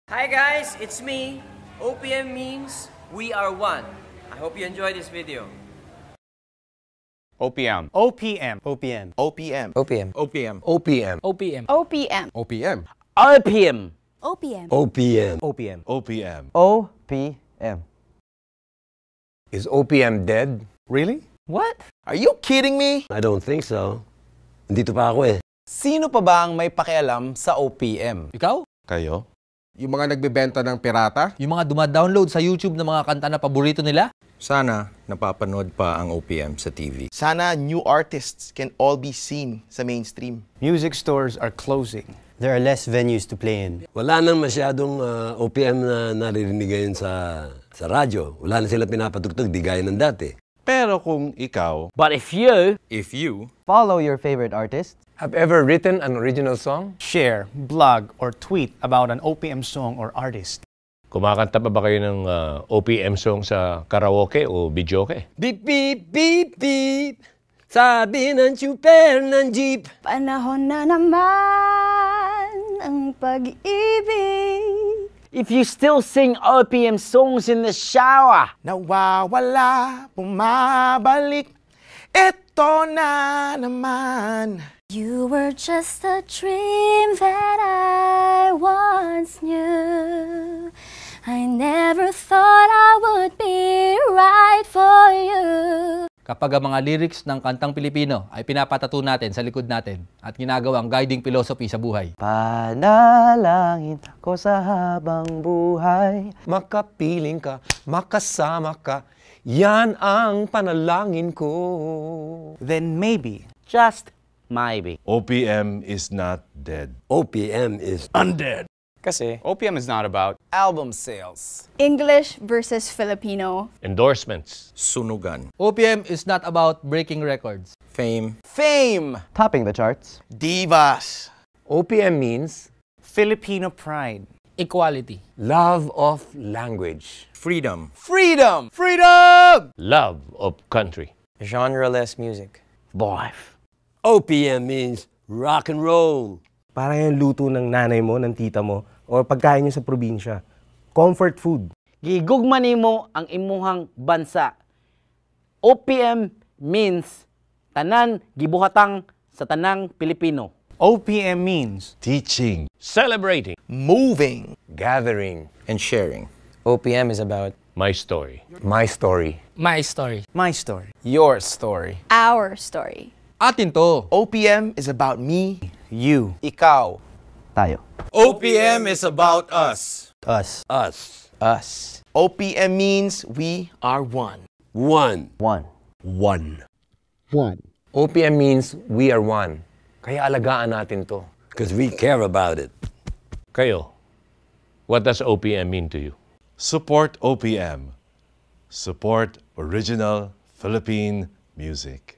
Hi guys, it's me. OPM means we are one. I hope you enjoy this video. OPM. OPM. OPM. OPM. OPM. OPM. OPM. OPM. OPM. OPM. RPM. OPM. OPM. OPM. OPM. OPM. Is OPM dead? Really? What? Are you kidding me? I don't think so. Dito pa ako eh. Sino pa ba ang may pakialam sa OPM? Ikaw? Kayo? Yung mga nagbebenta ng pirata? Yung mga dumadownload sa YouTube ng mga kanta na paborito nila? Sana napapanood pa ang OPM sa TV. Sana new artists can all be seen sa mainstream. Music stores are closing. There are less venues to play in. Wala nang masyadong OPM na naririnig ngayon sa radyo. Wala na sila pinapatugtog, di gaya ng dati. Pero kung ikaw, But if you Follow your favorite artist. Have ever written an original song? Share, blog, or tweet about an OPM song or artist. Kumakanta pa ba kayo ng OPM song sa karaoke o videoke? Beep, beep, beep, beep. Sabi ng super ng jeep. Panahon na naman ang pag-ibig. if you still sing RPM songs in the shower, nawawala, bumabalik, eto na naman. You were just a dream that I once knew. I never thought I would be right for you. kapag ang mga lyrics ng kantang Pilipino ay pinapatato natin sa likod natin at ginagawang guiding philosophy sa buhay. Panalangin ko sa habang buhay. Makapiling ka, makasama ka, yan ang panalangin ko. Then maybe, Just maybe. OPM is not dead. OPM is undead. Kasi OPM is not about album sales. English versus Filipino. Endorsements. Sunugan. OPM is not about breaking records. Fame. Fame! Topping the charts. Divas. OPM means Filipino pride. Equality. love of language. Freedom. Freedom! Freedom! Love of country. Genre-less music. Life. OPM means rock and roll. Parang yung luto ng nanay mo, ng tita mo, o pagkain nyo sa probinsya. Comfort food. Gigugma nimo ang imuhang bansa. OPM means tanan gibuhatang sa tanang Pilipino. OPM means Teaching. Celebrating. Moving. Gathering. And sharing. OPM is about My story. My story. My story. my story. Your story. Our story. Atin to. OPM is about me. You. Ikaw. tayo. OPM is about us. Us. Us. Us. OPM means we are one. One. One. OPM means we are one. Kaya alagaan natin to. Because we care about it. Kayo, what does OPM mean to you? Support OPM. Support original Philippine music.